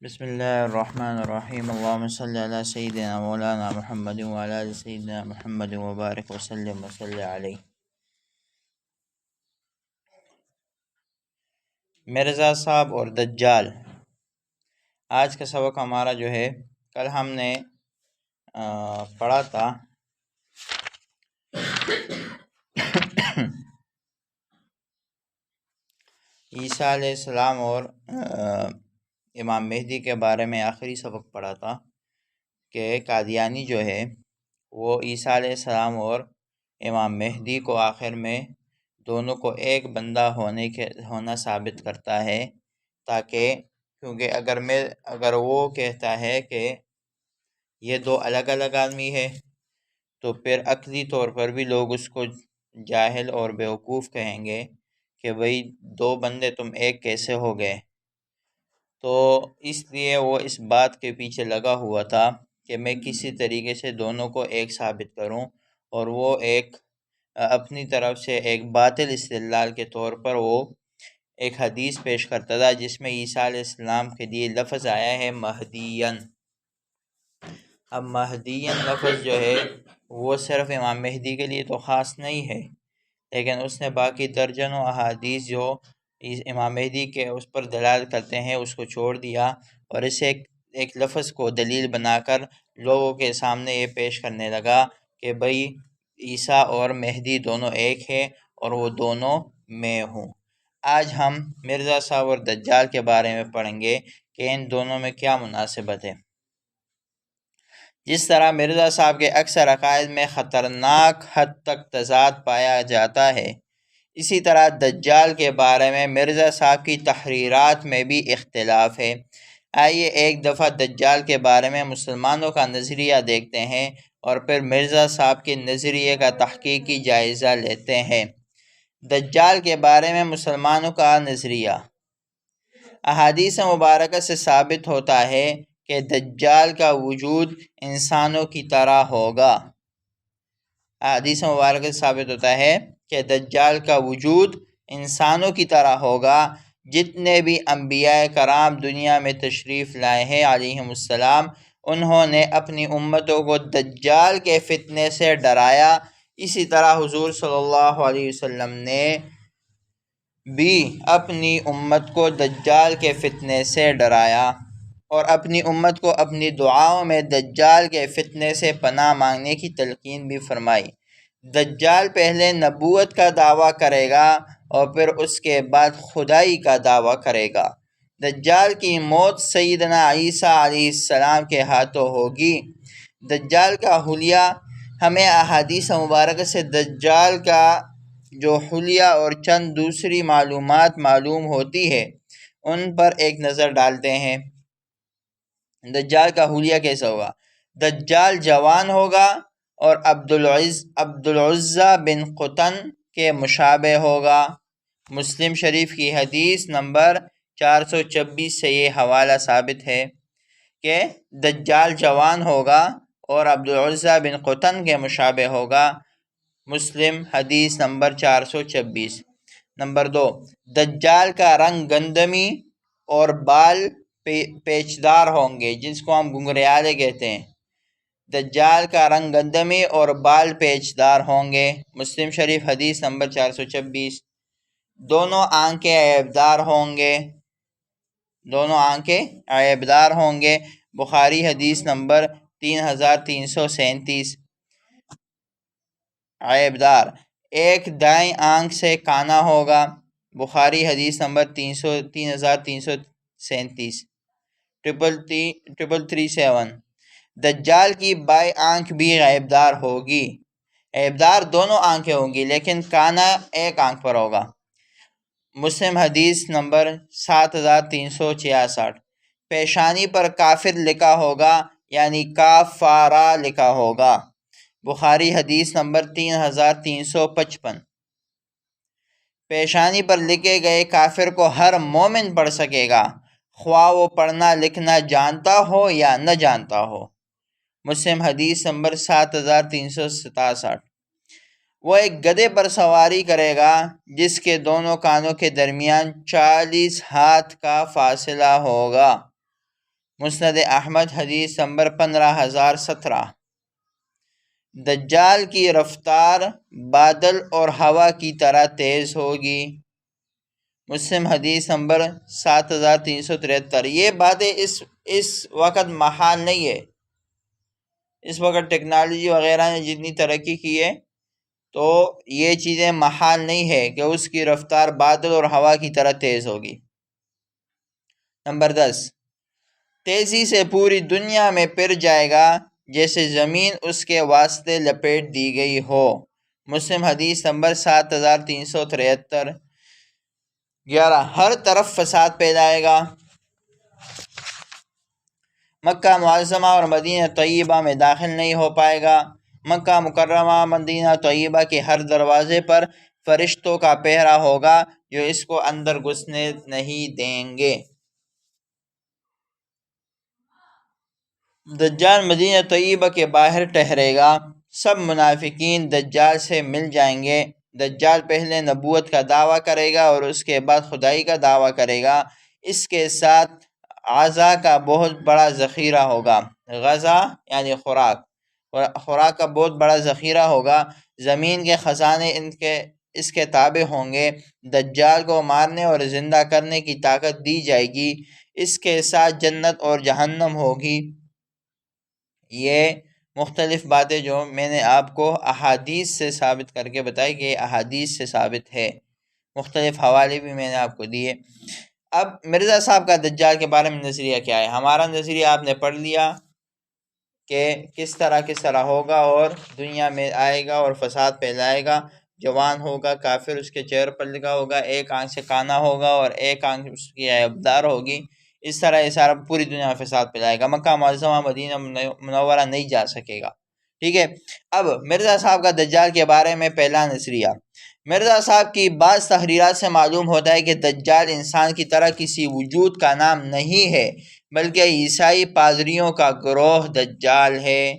بسم اللہ الرحمن الرحیم اللہم صلی علی سیدنا مولانا محمد وعلی آل سیدنا محمد وبارک وسلم وصلی علیہ۔ مرزا صاحب اور دجال۔ آج کا سبق ہمارا جو ہے، کل ہم نے پڑھا تھا عیسیٰ علیہ السلام اور امام مہدی کے بارے میں۔ آخری سبق پڑھا تھا کہ قادیانی جو ہے وہ عیسیٰ علیہ السلام اور امام مہدی کو آخر میں دونوں کو ایک بندہ ہونا ثابت کرتا ہے، تاکہ کیونکہ اگر وہ کہتا ہے کہ یہ دو الگ الگ آدمی ہے تو پھر عقلی طور پر بھی لوگ اس کو جاہل اور بیوقوف کہیں گے کہ بھئی دو بندے تم ایک کیسے ہو گئے۔ تو اس لیے وہ اس بات کے پیچھے لگا ہوا تھا کہ میں کسی طریقے سے دونوں کو ایک ثابت کروں، اور وہ اپنی طرف سے ایک باطل استدلال کے طور پر وہ ایک حدیث پیش کرتا تھا جس میں عیسیٰ علیہ السلام کے لیے لفظ آیا ہے مہدیین۔ اب مہدیین لفظ جو ہے وہ صرف امام مہدی کے لیے تو خاص نہیں ہے، لیکن اس نے باقی درجنوں احادیث جو امام مہدی کے اس پر دلالت کرتے ہیں اس کو چھوڑ دیا، اور اسے ایک لفظ کو دلیل بنا کر لوگوں کے سامنے یہ پیش کرنے لگا کہ بھئی عیسیٰ اور مہدی دونوں ایک ہے اور وہ دونوں میں ہوں۔ آج ہم مرزا صاحب اور دجال کے بارے میں پڑھیں گے کہ ان دونوں میں کیا مناسبت ہے۔ جس طرح مرزا صاحب کے اکثر عقائد میں خطرناک حد تک تضاد پایا جاتا ہے، اسی طرح دجال کے بارے میں مرزا صاحب کی تحریرات میں بھی اختلاف ہے۔ آئیے ایک دفعہ دجال کے بارے میں مسلمانوں کا نظریہ دیکھتے ہیں اور پھر مرزا صاحب کے نظریے کا تحقیقی جائزہ لیتے ہیں۔ دجال کے بارے میں مسلمانوں کا نظریہ۔ احادیث مبارکہ سے ثابت ہوتا ہے کہ دجال کا وجود انسانوں کی طرح ہوگا۔ احادیث مبارکہ سے ثابت ہوتا ہے کہ دجال کا وجود انسانوں کی طرح ہوگا۔ جتنے بھی انبیاء کرام دنیا میں تشریف لائے ہیں علیہم السلام، انہوں نے اپنی امتوں کو دجال کے فتنے سے ڈرایا۔ اسی طرح حضور صلی اللہ علیہ وسلم نے بھی اپنی امت کو دجال کے فتنے سے ڈرایا، اور اپنی امت کو اپنی دعاؤں میں دجال کے فتنے سے پناہ مانگنے کی تلقین بھی فرمائی۔ دجال پہلے نبوت کا دعویٰ کرے گا اور پھر اس کے بعد خدائی کا دعویٰ کرے گا۔ دجال کی موت سیدنا عیسیٰ علیہ السلام کے ہاتھوں ہوگی۔ دجال کا حلیہ۔ ہمیں احادیث مبارکہ سے دجال کا جو حلیہ اور چند دوسری معلومات معلوم ہوتی ہے ان پر ایک نظر ڈالتے ہیں۔ دجال کا حلیہ کیسا ہوگا؟ دجال جوان ہوگا اور عبدالعزیٰ بن قطن کے مشابہ ہوگا۔ مسلم شریف کی حدیث نمبر 426 سے یہ حوالہ ثابت ہے کہ دجال جوان ہوگا اور عبدالعزیٰ بن قطن کے مشابہ ہوگا۔ مسلم حدیث نمبر 426۔ نمبر 2، دجال کا رنگ گندمی اور بال پیچدار ہوں گے، جس کو ہم گنگریالے کہتے ہیں۔ دجال کا رنگ گندمی اور بال پیچدار ہوں گے۔ مسلم شریف حدیث نمبر 426۔ دونوں آنکھیں عیبدار ہوں گے۔ دونوں آنکھیں عیبدار ہوں گے۔ بخاری حدیث نمبر 3337۔ عیبدار۔ ایک دائیں آنکھ سے کانا ہوگا۔ بخاری حدیث نمبر 3337۔ 3337۔ دجال کی بائیں آنکھ بھی عیبدار ہوگی۔ عیبدار دونوں آنکھیں ہوں گی لیکن کانا ایک آنکھ پر ہوگا۔ مسلم حدیث نمبر 7366۔ پیشانی پر کافر لکھا ہوگا، یعنی کافارہ لکھا ہوگا۔ بخاری حدیث نمبر 3355۔ پیشانی پر لکھے گئے کافر کو ہر مومن پڑھ سکے گا، خواہ وہ پڑھنا لکھنا جانتا ہو یا نہ جانتا ہو۔ مسلم حدیث نمبر 7367۔ وہ ایک گدھے پر سواری کرے گا جس کے دونوں کانوں کے درمیان 40 ہاتھ کا فاصلہ ہوگا۔ مسند احمد حدیث نمبر 15017۔ دجال کی رفتار بادل اور ہوا کی طرح تیز ہوگی، مسلم حدیث نمبر 7373۔ یہ باتیں اس وقت محال نہیں ہے، اس وقت ٹیکنالوجی وغیرہ نے جتنی ترقی کی ہے تو یہ چیزیں محال نہیں ہے کہ اس کی رفتار بادل اور ہوا کی طرح تیز ہوگی۔ نمبر 10، تیزی سے پوری دنیا میں پھر جائے گا جیسے زمین اس کے واسطے لپیٹ دی گئی ہو، مسلم حدیث نمبر 7373۔ 11، ہر طرف فساد پھیلائے گا، مکہ معظمہ اور مدینہ طیبہ میں داخل نہیں ہو پائے گا، مکہ مکرمہ مدینہ طیبہ کے ہر دروازے پر فرشتوں کا پہرا ہوگا جو اس کو اندر گھسنے نہیں دیں گے۔ دجال مدینہ طیبہ کے باہر ٹھہرے گا، سب منافقین دجال سے مل جائیں گے۔ دجال پہلے نبوت کا دعویٰ کرے گا اور اس کے بعد خدائی کا دعویٰ کرے گا، اس کے ساتھ غذا کا بہت بڑا ذخیرہ ہوگا، غذا یعنی خوراک کا بہت بڑا ذخیرہ ہوگا، زمین کے خزانے اس کے تابع ہوں گے، دجال کو مارنے اور زندہ کرنے کی طاقت دی جائے گی، اس کے ساتھ جنت اور جہنم ہوگی۔ یہ مختلف باتیں جو میں نے آپ کو احادیث سے ثابت کر کے بتائی کہ یہ احادیث سے ثابت ہے، مختلف حوالے بھی میں نے آپ کو دیے۔ اب مرزا صاحب کا دجال کے بارے میں نظریہ کیا ہے؟ ہمارا نظریہ آپ نے پڑھ لیا کہ کس طرح ہوگا اور دنیا میں آئے گا اور فساد پھیلائے گا، جوان ہوگا، کافر اس کے چہرے پر لگا ہوگا، ایک آنکھ سے کانا ہوگا اور ایک آنکھ اس کی عیبدار ہوگی، اس طرح یہ سارا پوری دنیا میں فساد پھیلائے گا، مکہ معظمہ مدینہ منورہ نہیں جا سکے گا، ٹھیک ہے۔ اب مرزا صاحب کا دجال کے بارے میں پہلا نظریہ، مرزا صاحب کی بعض تحریرات سے معلوم ہوتا ہے کہ دجال انسان کی طرح کسی وجود کا نام نہیں ہے بلکہ عیسائی پادریوں کا گروہ دجال ہے۔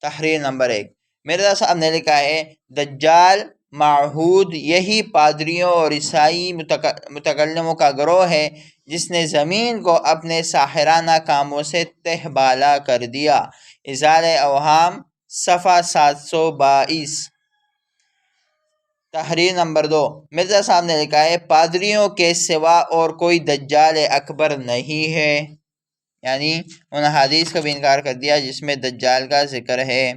تحریر نمبر 1، مرزا صاحب نے لکھا ہے دجال معہود یہی پادریوں اور عیسائی متکلموں کا گروہ ہے جس نے زمین کو اپنے ساحرانہ کاموں سے تہ بالا کر دیا۔ ازالہ اوہام صفحہ 722۔ تحریر نمبر 2، مرزا صاحب نے لکھا ہے پادریوں کے سوا اور کوئی دجال اکبر نہیں ہے، یعنی ان حدیث کا بھی انکار کر دیا جس میں دجال کا ذکر ہے۔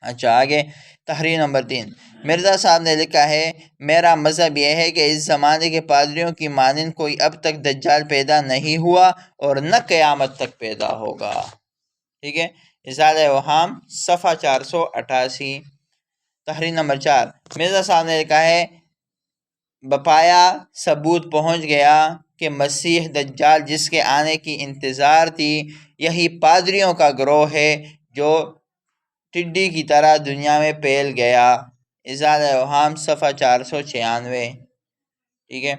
اچھا آگے تحریر نمبر 3، مرزا صاحب نے لکھا ہے میرا مذہب یہ ہے کہ اس زمانے کے پادریوں کی مانند کوئی اب تک دجال پیدا نہیں ہوا اور نہ قیامت تک پیدا ہوگا، ٹھیک ہے۔ ازالہ اوہام صفحہ 488۔ تحریر نمبر 4، مرزا صاحب نے لکھا ہے بپایا ثبوت پہنچ گیا کہ مسیح دجال جس کے آنے کی انتظار تھی یہی پادریوں کا گروہ ہے جو ٹڈی کی طرح دنیا میں پھیل گیا۔ ازالہ اوہام صفحہ 496، ٹھیک ہے۔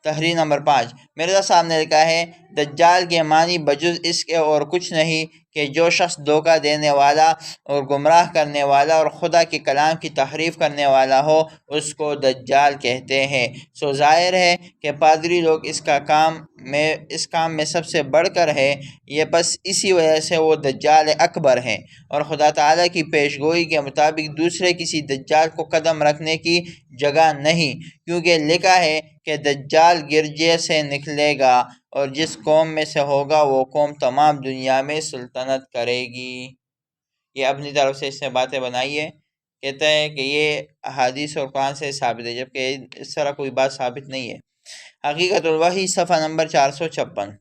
تحریر نمبر 5، مرزا صاحب نے لکھا ہے دجال کے معنی بجز اس کے اور کچھ نہیں کہ جو شخص دھوکہ دینے والا اور گمراہ کرنے والا اور خدا کے کلام کی تحریف کرنے والا ہو اس کو دجال کہتے ہیں۔ سو ظاہر ہے کہ پادری لوگ اس کام میں سب سے بڑھ کر ہے، یہ بس اسی وجہ سے وہ دجال اکبر ہیں، اور خدا تعالیٰ کی پیشگوئی کے مطابق دوسرے کسی دجال کو قدم رکھنے کی جگہ نہیں، کیونکہ لکھا ہے کہ دجال گرجے سے نکلے گا اور جس قوم میں سے ہوگا وہ قوم تمام دنیا میں سلطنت کرے گی۔ یہ اپنی طرف سے اس نے باتیں بنائی ہے، کہتا ہے کہ یہ احادیث اور قرآن سے ثابت ہے، جبکہ اس طرح کوئی بات ثابت نہیں ہے۔ حقیقت الوحی صفحہ نمبر 456۔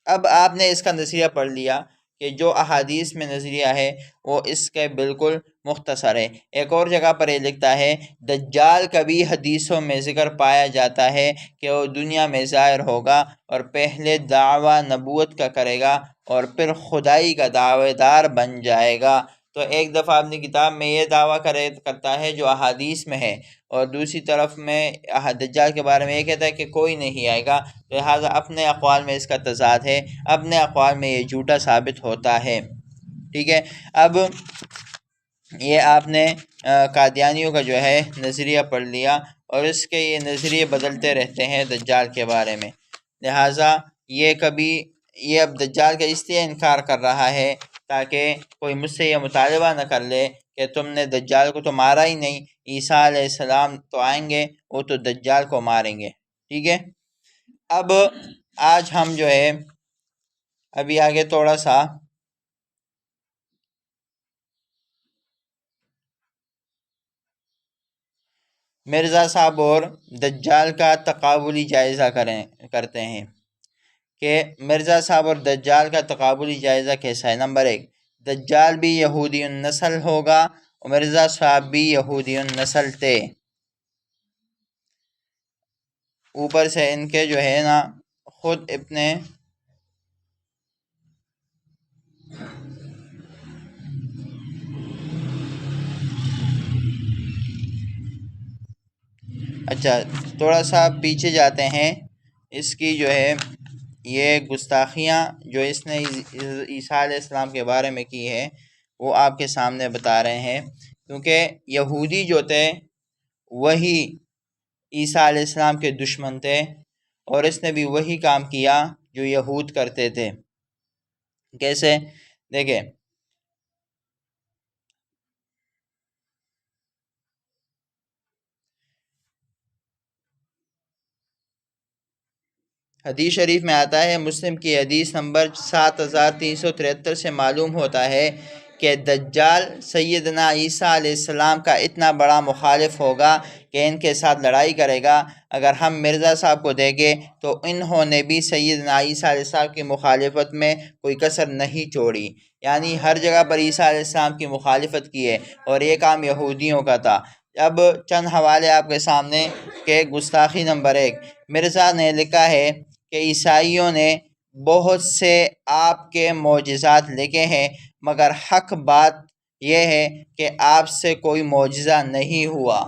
اب آپ نے اس کا نظریہ پڑھ لیا کہ جو احادیث میں نظریہ ہے وہ اس کے بالکل مختصر ہے۔ ایک اور جگہ پر یہ لکھتا ہے دجال کا بھی حدیثوں میں ذکر پایا جاتا ہے کہ وہ دنیا میں ظاہر ہوگا اور پہلے دعویٰ نبوت کا کرے گا اور پھر خدائی کا دعوے دار بن جائے گا۔ تو ایک دفعہ اپنی کتاب میں یہ دعویٰ کرتا ہے جو احادیث میں ہے، اور دوسری طرف میں دجال کے بارے میں یہ کہتا ہے کہ کوئی نہیں آئے گا، لہٰذا اپنے اقوال میں اس کا تضاد ہے، اپنے اقوال میں یہ جھوٹا ثابت ہوتا ہے، ٹھیک ہے۔ اب یہ آپ نے قادیانیوں کا جو ہے نظریہ پڑھ لیا، اور اس کے یہ نظریے بدلتے رہتے ہیں دجال کے بارے میں، لہٰذا یہ کبھی یہ اب دجال کا اس لیے انکار کر رہا ہے تاکہ کوئی مجھ سے یہ مطالبہ نہ کر لے کہ تم نے دجال کو تو مارا ہی نہیں، عیسیٰ علیہ السلام تو آئیں گے وہ تو دجال کو ماریں گے. ٹھیک ہے. اب آج ہم جو ہے ابھی آگے تھوڑا سا مرزا صاحب اور دجال کا تقابلی جائزہ کرتے ہیں کہ مرزا صاحب اور دجال کا تقابلی جائزہ کیسا ہے. نمبر 1، دجال بھی یہودی النسل ہوگا اور مرزا صاحب بھی یہودی النسل تھے. اوپر سے ان کے جو ہے نا خود اپنے اچھا تھوڑا سا پیچھے جاتے ہیں. اس کی جو ہے یہ گستاخیاں جو اس نے عیسیٰ علیہ السلام کے بارے میں کی ہے وہ آپ کے سامنے بتا رہے ہیں، کیونکہ یہودی جو تھے وہی عیسیٰ علیہ السلام کے دشمن تھے اور اس نے بھی وہی کام کیا جو یہود کرتے تھے. کیسے؟ دیکھیں حدیث شریف میں آتا ہے، مسلم کی حدیث نمبر 7373 سے معلوم ہوتا ہے کہ دجال سیدنا عیسیٰ علیہ السلام کا اتنا بڑا مخالف ہوگا کہ ان کے ساتھ لڑائی کرے گا. اگر ہم مرزا صاحب کو دیکھیں تو انہوں نے بھی سیدنا عیسیٰ علیہ السلام کی مخالفت میں کوئی کسر نہیں چھوڑی، یعنی ہر جگہ پر عیسیٰ علیہ السلام کی مخالفت کی ہے اور یہ کام یہودیوں کا تھا. اب چند حوالے آپ کے سامنے کہ گستاخی نمبر 1، مرزا نے لکھا ہے کہ عیسائیوں نے بہت سے آپ کے معجزات لکھے ہیں مگر حق بات یہ ہے کہ آپ سے کوئی معجزہ نہیں ہوا.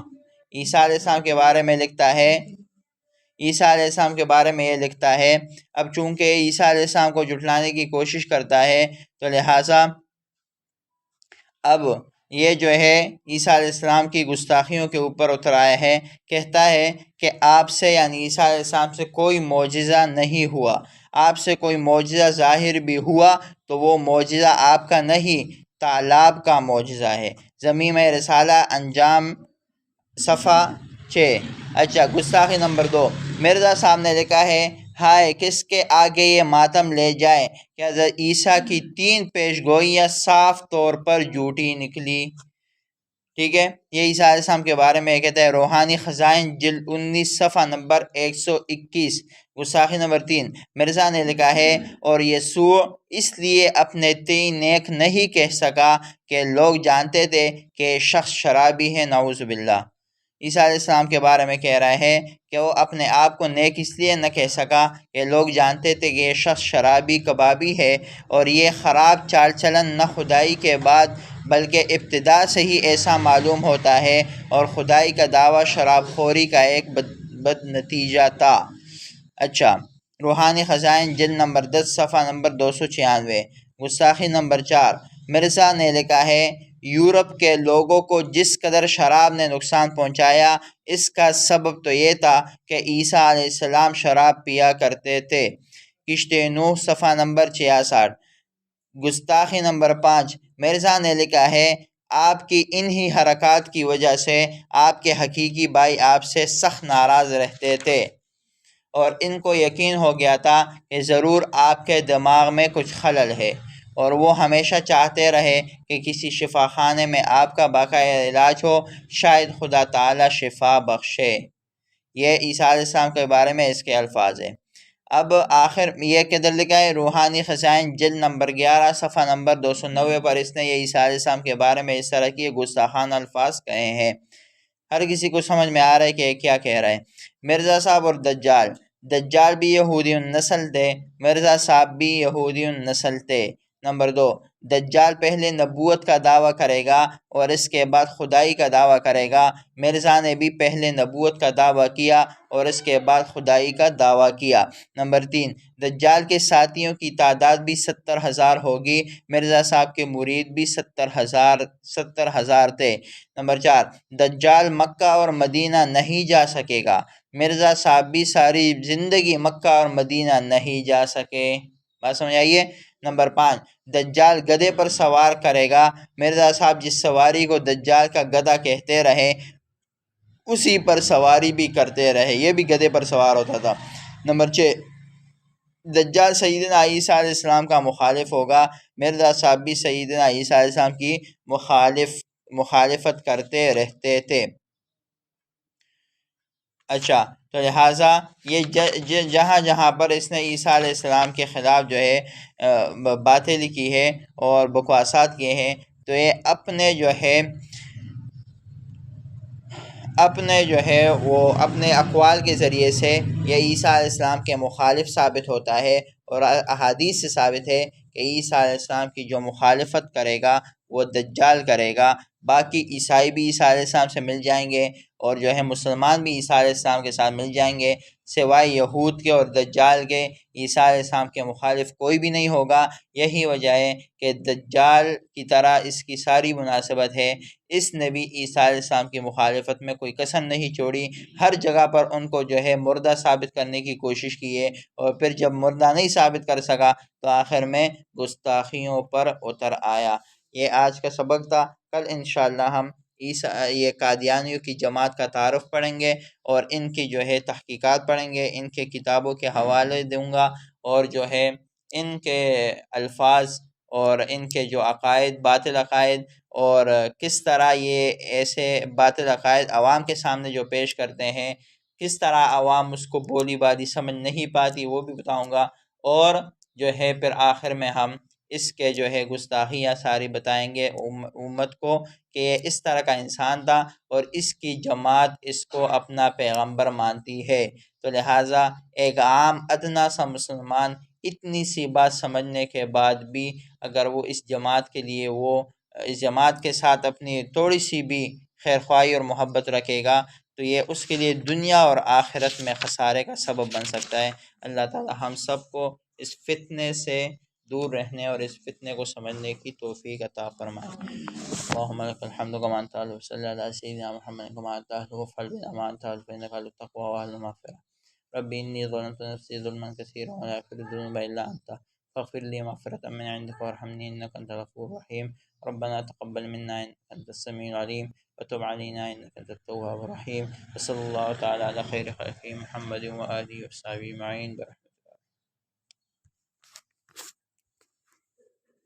عیسیٰ علیہ السلام کے بارے میں لکھتا ہے، عیسیٰ علیہ السلام کے بارے میں یہ لکھتا ہے. اب چونکہ عیسیٰ علیہ السلام کو جھٹلانے کی کوشش کرتا ہے تو لہٰذا اب یہ جو ہے عیسیٰ علیہ السلام کی گستاخیوں کے اوپر اتر آیا ہے. کہتا ہے کہ آپ سے یعنی عیسیٰ علیہ السلام سے کوئی معجزہ نہیں ہوا، آپ سے کوئی معجزہ ظاہر بھی ہوا تو وہ معجزہ آپ کا نہیں تالاب کا معجزہ ہے. ضمیم رسالہ انجام صفحہ 6. اچھا گستاخی نمبر 2، مرزا صاحب نے لکھا ہے، ہائے کس کے آگے یہ ماتم لے جائے کہ حضرت عیسیٰ کی 3 پیش گوئیاں صاف طور پر جھوٹی نکلی. ٹھیک ہے. یہ عیسیٰ علیہ السلام کے بارے میں کہتا ہے، روحانی خزائن جلد 19 صفحہ نمبر 121. گستاخی نمبر 3، مرزا نے لکھا ہے، اور یسوع اس لیے اپنے تئیں نیک نہیں کہہ سکا کہ لوگ جانتے تھے کہ شخص شرابی ہے، نعوذ باللہ. عیسیٰ علیہ السلام کے بارے میں کہہ رہا ہے کہ وہ اپنے آپ کو نیک اس لیے نہ کہہ سکا کہ لوگ جانتے تھے کہ یہ شخص شرابی کبابی ہے، اور یہ خراب چال چلن نہ خدائی کے بعد بلکہ ابتدا سے ہی ایسا معلوم ہوتا ہے، اور خدائی کا دعویٰ شراب خوری کا ایک بد نتیجہ تھا. اچھا روحانی خزائن جلد نمبر 10 صفحہ نمبر 296. گستاخی نمبر 4، مرزا نے لکھا ہے، یورپ کے لوگوں کو جس قدر شراب نے نقصان پہنچایا اس کا سبب تو یہ تھا کہ عیسیٰ علیہ السلام شراب پیا کرتے تھے. کشت نوح صفحہ نمبر 66. گستاخی نمبر 5، مرزا نے لکھا ہے، آپ کی انہی حرکات کی وجہ سے آپ کے حقیقی بھائی آپ سے سخت ناراض رہتے تھے اور ان کو یقین ہو گیا تھا کہ ضرور آپ کے دماغ میں کچھ خلل ہے، اور وہ ہمیشہ چاہتے رہے کہ کسی شفا خانے میں آپ کا باقاعدہ علاج ہو، شاید خدا تعالی شفا بخشے. یہ عیسیٰ علیہ السلام کے بارے میں اس کے الفاظ ہیں. اب آخر یہ کدھر لکھا ہے، روحانی خزائن جلد نمبر 11 صفحہ نمبر 290 پر اس نے یہ عیسیٰ علیہ السلام کے بارے میں اس طرح کی گستاخانہ الفاظ کہے ہیں. ہر کسی کو سمجھ میں آ رہا ہے کہ کیا کہہ رہا ہے. مرزا صاحب اور دجال، دجال بھی یہودی النسل تھے، مرزا صاحب بھی یہودی النسل تھے. نمبر 2، دجال پہلے نبوت کا دعویٰ کرے گا اور اس کے بعد خدائی کا دعویٰ کرے گا. مرزا نے بھی پہلے نبوت کا دعویٰ کیا اور اس کے بعد خدائی کا دعویٰ کیا. نمبر 3، دجال کے ساتھیوں کی تعداد بھی 70,000 ہوگی، مرزا صاحب کے مرید بھی 70,000 تھے. نمبر 4، دجال مکہ اور مدینہ نہیں جا سکے گا، مرزا صاحب بھی ساری زندگی مکہ اور مدینہ نہیں جا سکے. بات سمجھ آئیے۔ نمبر 5، دجال گدھے پر سوار کرے گا۔ مرزا صاحب جس سواری کو دجال کا گدھا کہتے رہے اسی پر سواری بھی کرتے رہے، یہ بھی گدھے پر سوار ہوتا تھا۔ نمبر 6، دجال سیدنا عیسیٰ علیہ السلام کا مخالف ہوگا۔ مرزا صاحب بھی سیدنا عیسیٰ علیہ السلام کی مخالفت کرتے رہتے تھے۔ اچھا، تو لہٰذا یہ جہاں جہاں پر اس نے عیسیٰ علیہ السلام کے خلاف جو ہے باتیں لکھی ہے اور بکواسات کیے ہیں، تو یہ اپنے جو ہے وہ اپنے اقوال کے ذریعے سے یہ عیسیٰ علیہ السلام کے مخالف ثابت ہوتا ہے، اور احادیث سے ثابت ہے کہ عیسیٰ علیہ السلام کی جو مخالفت کرے گا وہ دجال کرے گا۔ باقی عیسائی بھی عیسیٰ علیہ السلام سے مل جائیں گے، اور جو ہے مسلمان بھی عیسیٰ علیہ السلام کے ساتھ مل جائیں گے، سوائے یہود کے اور دجال کے عیسیٰ علیہ السلام کے مخالف کوئی بھی نہیں ہوگا۔ یہی وجہ ہے کہ دجال کی طرح اس کی ساری مناسبت ہے، اس نے بھی عیسیٰ علیہ السلام کی مخالفت میں کوئی کسر نہیں چھوڑی، ہر جگہ پر ان کو جو ہے مردہ ثابت کرنے کی کوشش کی ہے، اور پھر جب مردہ نہیں ثابت کر سکا تو آخر میں گستاخیوں پر اتر آیا۔ یہ آج کا سبق تھا۔ کل انشاءاللہ ہم یہ قادیانیوں کی جماعت کا تعارف پڑھیں گے، اور ان کی جو ہے تحقیقات پڑھیں گے، ان کے کتابوں کے حوالے دوں گا، اور جو ہے ان کے الفاظ اور ان کے جو عقائد، باطل عقائد، اور کس طرح یہ ایسے باطل عقائد عوام کے سامنے جو پیش کرتے ہیں، کس طرح عوام اس کو بولی باری سمجھ نہیں پاتی، وہ بھی بتاؤں گا، اور جو ہے پھر آخر میں ہم اس کے جو ہے گستاخیاں ساری بتائیں گے امت کو کہ یہ اس طرح کا انسان تھا، اور اس کی جماعت اس کو اپنا پیغمبر مانتی ہے۔ تو لہٰذا ایک عام ادنا سا مسلمان اتنی سی بات سمجھنے کے بعد بھی اگر وہ اس جماعت کے لیے اس جماعت کے ساتھ اپنی تھوڑی سی بھی خیرخواہی اور محبت رکھے گا تو یہ اس کے لیے دنیا اور آخرت میں خسارے کا سبب بن سکتا ہے۔ اللہ تعالی ہم سب کو اس فتنے سے دور رہنے اور اس فتنے کو سمجھنے کی توفیق عطا فرمائے۔ اللہم لک الحمد کما انت اہل، صلی اللہ علی سیدنا محمد کما انت اہل، وفعل بنا ما انت اہل فانک اہل التقوی واہل المغفرہ۔ رب انی ظلمت نفسی ظلما کثیرا ولا یغفر الذنوب الا انت فاغفر لی مغفرة من عندک وارحمنی انک انت الغفور الرحیم۔ ربنا تقبل منا انک انت السمیع العلیم وتب علینا انک انت التواب الرحیم۔ وصلی اللہ تعالی علی خیر خلقہ محمد وآلہ وصحبہ اجمعین۔